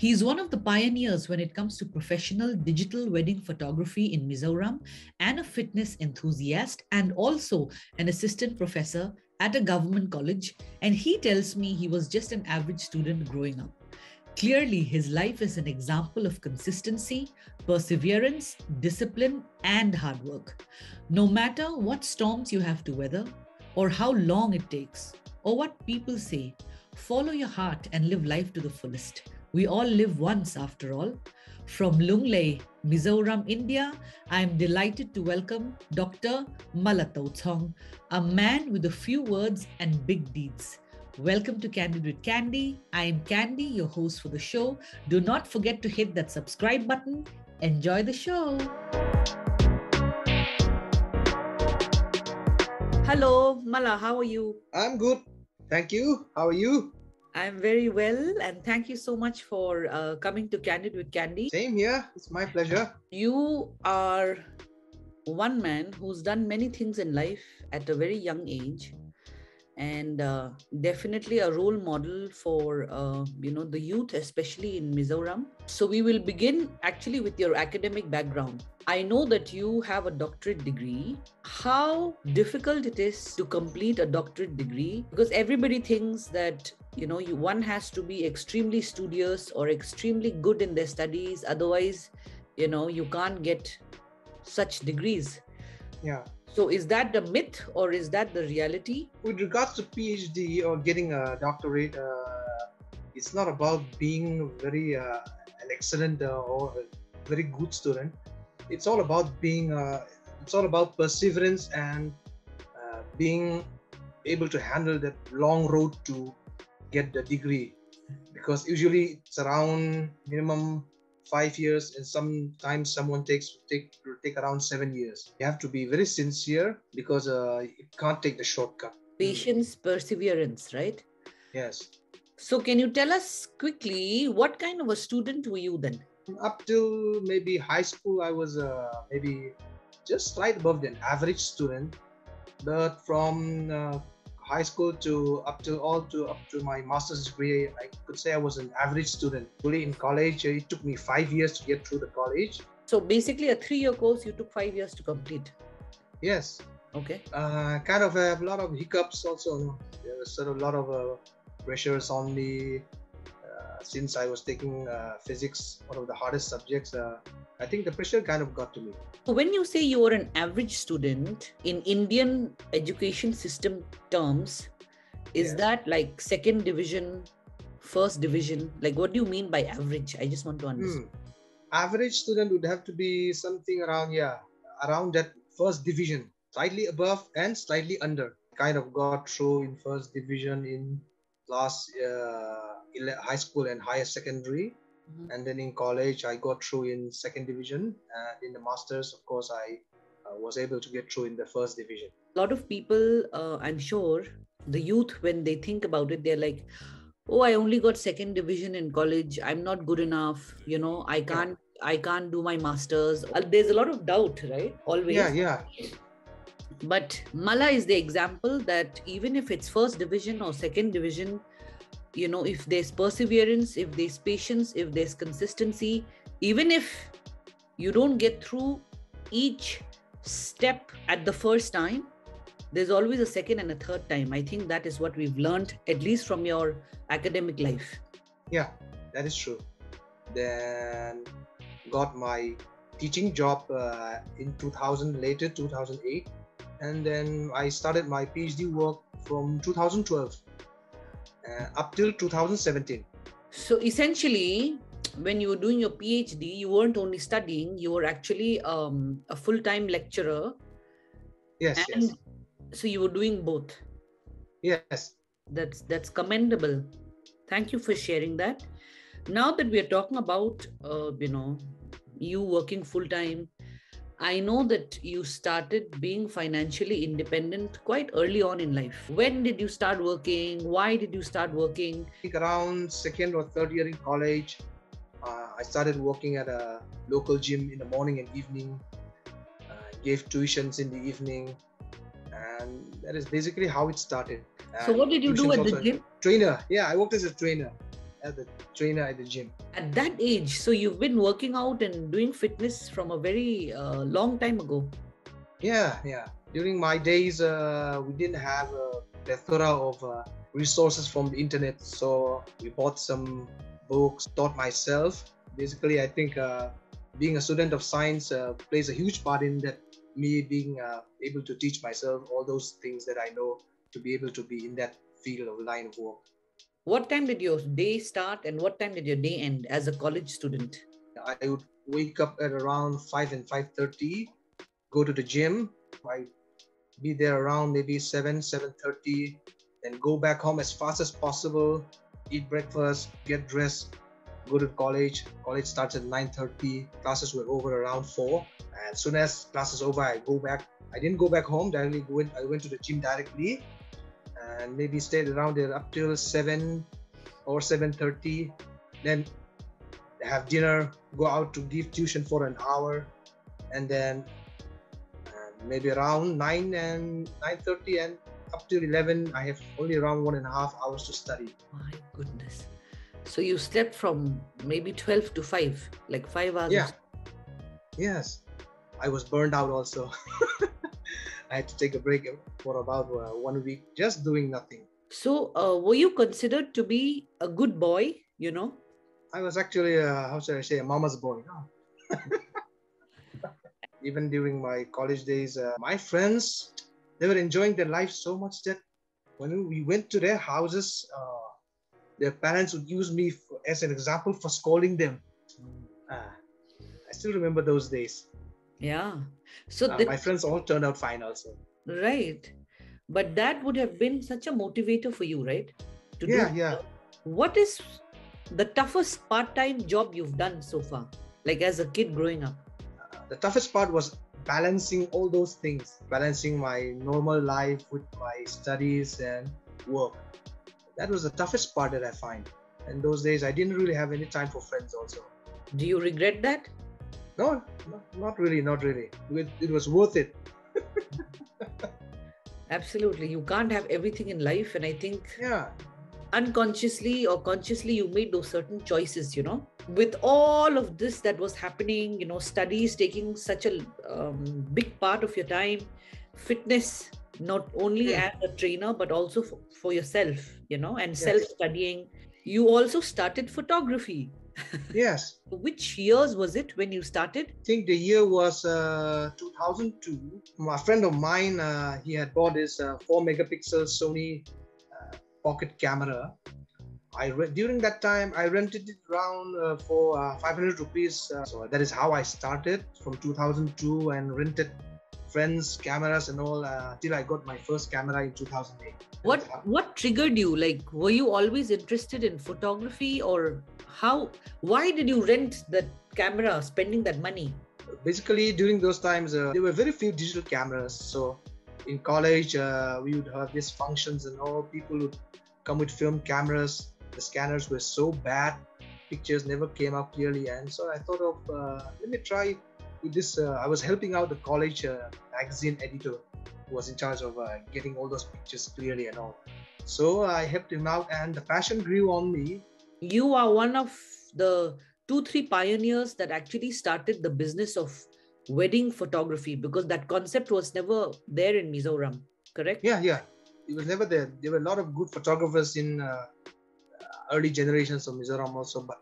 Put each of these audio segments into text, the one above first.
He's one of the pioneers when it comes to professional digital wedding photography in Mizoram and a fitness enthusiast and also an assistant professor at a government college. And he tells me he was just an average student growing up. Clearly, his life is an example of consistency, perseverance, discipline, and hard work. No matter what storms you have to weather, or how long it takes, or what people say, follow your heart and live life to the fullest. We all live once, after all. From Lunglei, Mizoram, India, I am delighted to welcome Dr. Malatautsong, a man with a few words and big deeds. Welcome to Candid with Candy. I am Candy, your host for the show. Do not forget to hit that subscribe button. Enjoy the show. Hello, Mala, how are you? I'm good. Thank you. How are you? I'm very well, and thank you so much for coming to Candid with Candy. Same here. It's my pleasure. You are one man who's done many things in life at a very young age, and definitely a role model for the youth, especially in Mizoram. So we will begin actually with your academic background. I know that you have a doctorate degree. How difficult it is to complete a doctorate degree? Because everybody thinks that one has to be extremely studious or extremely good in their studies, otherwise you can't get such degrees. Yeah. So is that the myth or is that the reality? With regards to PhD or getting a doctorate, it's not about being an excellent or a very good student. It's all about it's all about perseverance and being able to handle that long road to get the degree, because usually it's around minimum 5 years, and sometimes someone take around 7 years. You have to be very sincere because you can't take the shortcut. Patience, perseverance, right? Yes. So can you tell us quickly, what kind of a student were you then? Up till maybe high school, I was maybe just right above the average student, but from high school up to my master's degree, I could say I was an average student. Really, in college, it took me 5 years to get through the college. So basically, a 3-year course you took 5 years to complete. Yes. Okay. Kind of a lot of hiccups also. There was sort of a lot of pressures on me since I was taking physics, one of the hardest subjects. I think the pressure kind of got to me. So when you say you were an average student in Indian education system terms, is that like second division, first division? Like, what do you mean by average? I just want to understand. Average student would have to be something around that first division, slightly above and slightly under. Kind of got through in first division in class high school and higher secondary. And then in college, I got through in second division. In the masters, of course, I was able to get through in the first division. A lot of people, I'm sure, the youth, when they think about it, they're like, oh, I only got second division in college. I'm not good enough. I can't do my masters. There's a lot of doubt, right? Always. Yeah. But Mala is the example that even if it's first division or second division, if there's perseverance, if there's patience, if there's consistency, even if you don't get through each step at the first time, there's always a second and a third time. I think that is what we've learned, at least from your academic life. Yeah, that is true. Then got my teaching job in 2008. And then I started my PhD work from 2012. Up till 2017. So essentially, when you were doing your PhD, you weren't only studying, you were actually a full-time lecturer. Yes. So you were doing both. Yes. That's commendable. Thank you for sharing that. Now that we are talking about, you working full-time, I know that you started being financially independent quite early on in life. When did you start working? Why did you start working? I think around second or third year in college, I started working at a local gym in the morning and evening, gave tuitions in the evening, and that is basically how it started. So what did you do at the gym? Trainer. Yeah, I worked as a trainer. as the trainer at the gym. At that age, so you've been working out and doing fitness from a very long time ago. Yeah. During my days, we didn't have a plethora of resources from the internet, so we bought some books, taught myself. Basically, I think being a student of science plays a huge part in that. Me being able to teach myself all those things that I know to be able to be in that field of line of work. What time did your day start and what time did your day end as a college student? I would wake up at around 5 and 5:30, go to the gym. I'd be there around maybe 7:30, then go back home as fast as possible, eat breakfast, get dressed, go to college. College starts at 9:30. Classes were over around 4. And as soon as classes over, I go back. I didn't go back home directly. I went to the gym directly and maybe stayed around there up till 7 or 7:30. Then have dinner, go out to give tuition for an hour, and then maybe around 9 and 9:30 and up till 11, I have only around 1.5 hours to study. My goodness. So you slept from maybe 12 to 5, like 5 hours? Yeah. Yes. I was burned out also. I had to take a break for about 1 week, just doing nothing. So were you considered to be a good boy, I was actually, how should I say, a mama's boy. Even during my college days, my friends, they were enjoying their life so much that when we went to their houses, their parents would use me as an example for scolding them. I still remember those days. Yeah. So my friends all turned out fine also. Right. But that would have been such a motivator for you, right? Yeah. What is the toughest part-time job you've done so far, like as a kid growing up? The toughest part was balancing all those things, balancing my normal life with my studies and work. That was the toughest part that I find. In those days, I didn't really have any time for friends also. Do you regret that? No, not really. It was worth it. Absolutely. You can't have everything in life. And I think unconsciously or consciously, you made those certain choices, With all of this that was happening, studies taking such a big part of your time, fitness, not only as a trainer, but also for yourself, and self-studying. You also started photography. Yes. Which years was it when you started? I think the year was 2002. A friend of mine, he had bought this 4 megapixel Sony pocket camera. During that time, I rented it around for 500 rupees. So that is how I started from 2002 and rented friends' cameras and all till I got my first camera in 2008. What triggered you? Like, were you always interested in photography, or why did you rent that camera, spending that money? Basically, during those times, there were very few digital cameras. So in college, we would have these functions and all. People would come with film cameras. The scanners were so bad. Pictures never came out clearly. And so I thought of, let me try with this. I was helping out the college magazine editor who was in charge of getting all those pictures clearly and all. So I helped him out and the passion grew on me. You are one of the 2-3 pioneers that actually started the business of wedding photography, because that concept was never there in Mizoram, correct? Yeah. It was never there. There were a lot of good photographers in early generations of Mizoram also, but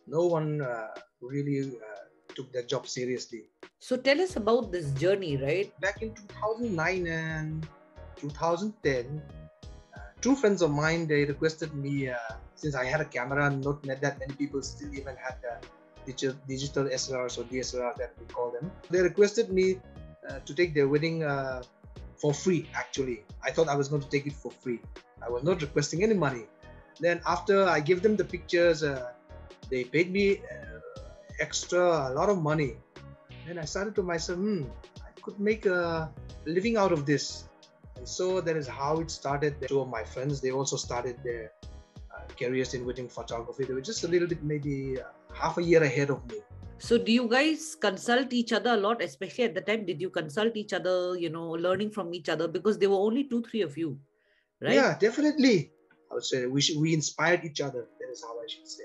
no one really took their job seriously. So tell us about this journey, right? Back in 2009 and 2010, two friends of mine, they requested me, since I had a camera, not that many people still even had digital SLRs or DSLRs that we call them. They requested me to take their wedding for free, actually. I thought I was going to take it for free. I was not requesting any money. Then after I gave them the pictures, they paid me a lot of money. Then I started to myself, I could make a living out of this. And so that is how it started. Two of my friends, they also started their careers in wedding photography. They were just a little bit, maybe half a year ahead of me. So do you guys consult each other a lot, especially at the time? Did you consult each other, learning from each other? Because there were only 2-3 of you, right? Yeah, definitely. I would say we inspired each other. That That is how I should say.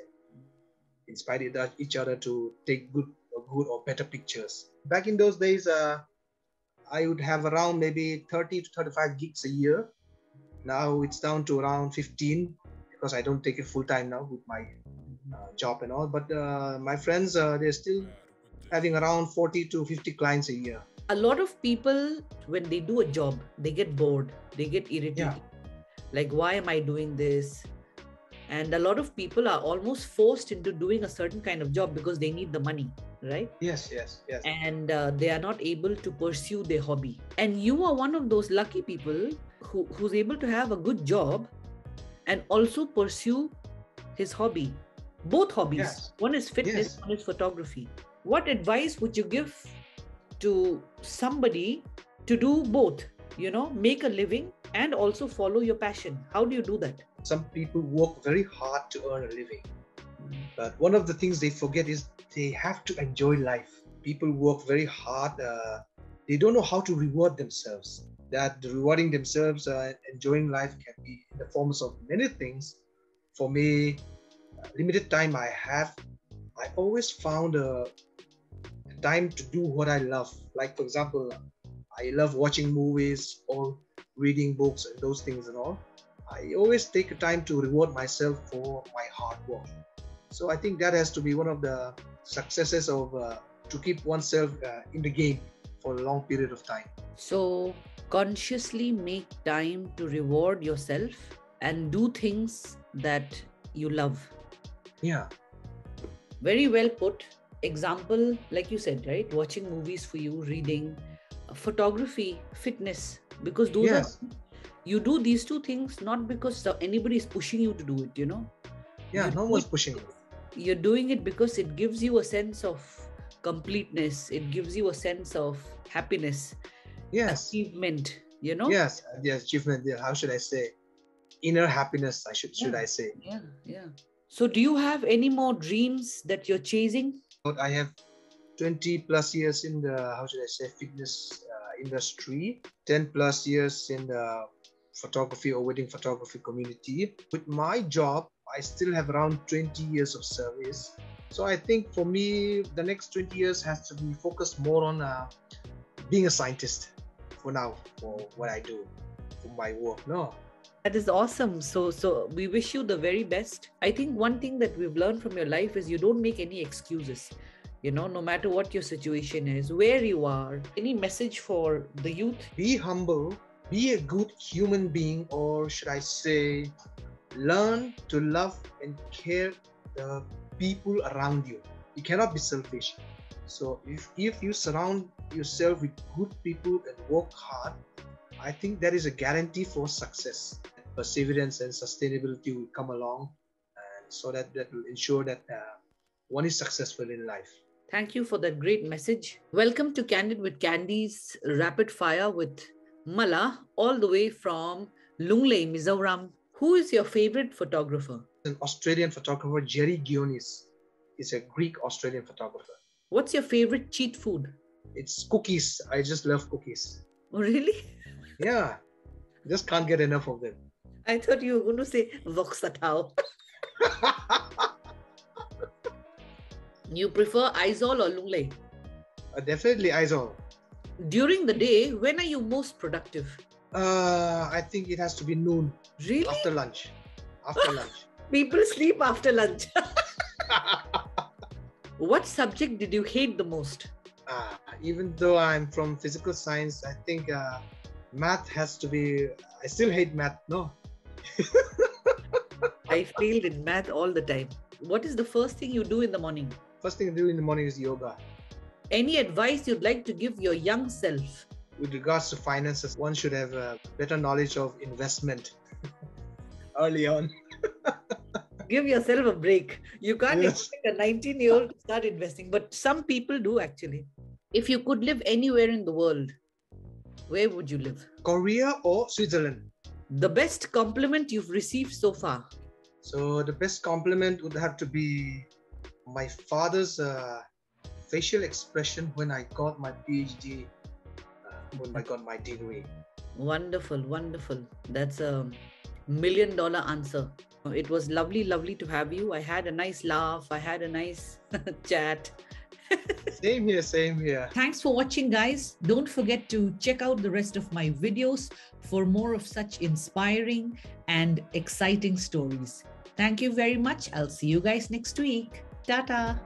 Inspire each other to take good or better pictures. Back in those days, I would have around maybe 30 to 35 gigs a year. Now it's down to around 15 because I don't take it full time now with my job and all. But my friends, they're still having around 40 to 50 clients a year. A lot of people, when they do a job, they get bored, they get irritated. Yeah. Like, why am I doing this? And a lot of people are almost forced into doing a certain kind of job because they need the money, right? Yes. And they are not able to pursue their hobby. And you are one of those lucky people who's able to have a good job and also pursue his hobby. Both hobbies. Yes. One is fitness, one is photography. What advice would you give to somebody to do both? Make a living and also follow your passion. How do you do that? Some people work very hard to earn a living. But one of the things they forget is they have to enjoy life. People work very hard. They don't know how to reward themselves. That rewarding themselves, enjoying life can be in the forms of many things. For me, limited time I have, I always found a time to do what I love. Like, for example, I love watching movies or reading books and those things and all. I always take a time to reward myself for my hard work. So I think that has to be one of the successes of to keep oneself in the game for a long period of time. So consciously make time to reward yourself and do things that you love. Yeah. Very well put. Example, like you said, right? Watching movies for you, reading, photography, fitness, because those are, you do these two things not because anybody is pushing you to do it, Yeah, no one's pushing you. You're doing it because it gives you a sense of completeness. It gives you a sense of happiness. Yes. Achievement, Yes, achievement. How should I say? Inner happiness, should I say. Yeah. So do you have any more dreams that you're chasing? I have 20 plus years in the, how should I say, fitness industry, 10 plus years in the photography or wedding photography community. With my job, I still have around 20 years of service. So I think for me, the next 20 years has to be focused more on being a scientist for now, for what I do, for my work. No. That is awesome. So we wish you the very best. I think one thing that we've learned from your life is you don't make any excuses. No matter what your situation is, where you are. Any message for the youth? Be humble, be a good human being, or should I say, learn to love and care the people around you. You cannot be selfish. So if you surround yourself with good people and work hard, I think that is a guarantee for success. Perseverance and sustainability will come along, and so that will ensure that one is successful in life. Thank you for that great message. Welcome to Candid with Candy's Rapid Fire with Mala, all the way from Lunglei, Mizoram. Who is your favorite photographer? An Australian photographer, Jerry Gionis, is a Greek Australian photographer. What's your favorite cheat food? It's cookies. I just love cookies. Oh, really? Yeah, just can't get enough of them. I thought you were going to say Voxatao. You prefer Aizawl or Lunglei? Definitely Aizawl. During the day, when are you most productive? I think it has to be noon. Really? After lunch. After lunch. People sleep after lunch. What subject did you hate the most? Even though I'm from physical science, I think math has to be... I still hate math, no. I failed in math all the time. What is the first thing you do in the morning? First thing I do in the morning is yoga. Any advice you'd like to give your young self? With regards to finances, one should have a better knowledge of investment early on. Give yourself a break. You can't expect a 19-year-old to start investing, but some people do actually. If you could live anywhere in the world, where would you live? Korea or Switzerland? The best compliment you've received so far? So the best compliment would have to be my father's facial expression when I got my PhD, when I got my degree. Wonderful, wonderful. That's a $1 million answer. It was lovely, lovely to have you. I had a nice laugh. I had a nice chat. Same here, same here. Thanks for watching, guys. Don't forget to check out the rest of my videos for more of such inspiring and exciting stories. Thank you very much. I'll see you guys next week. Tata.